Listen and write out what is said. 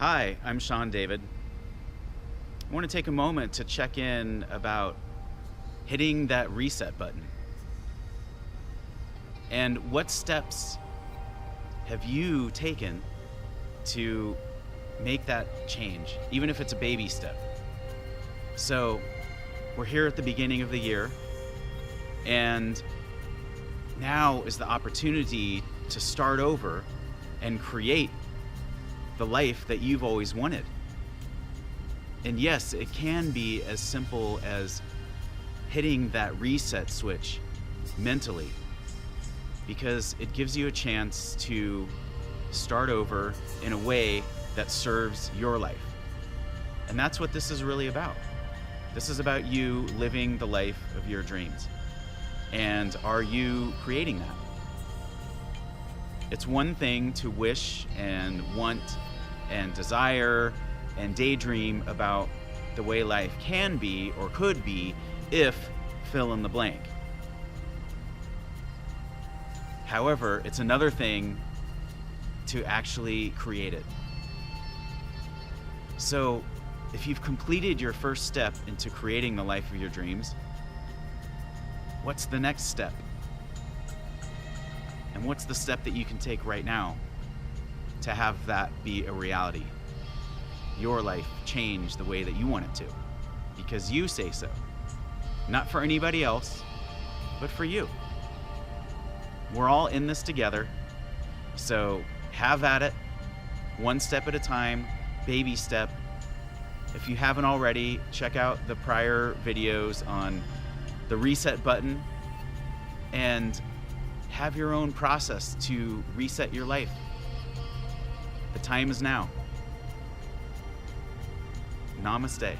Hi, I'm Sean David. I want to take a moment to check in about hitting that reset button. And what steps have you taken to make that change, even if it's a baby step? So, we're here at the beginning of the year, and now is the opportunity to start over and create the life that you've always wanted. And yes, it can be as simple as hitting that reset switch mentally, because it gives you a chance to start over in a way that serves your life. And that's what this is really about. This is about you living the life of your dreams. And are you creating that? It's one thing to wish and want and desire and daydream about the way life can be or could be if fill in the blank. However, it's another thing to actually create it. So, if you've completed your first step into creating the life of your dreams, what's the next step? And what's the step that you can take right now to have that be a reality? Your life change the way that you want it to, because you say so. Not for anybody else, but for you. We're all in this together, so have at it, one step at a time, baby step. If you haven't already, check out the prior videos on the reset button and have your own process to reset your life. The time is now. Namaste.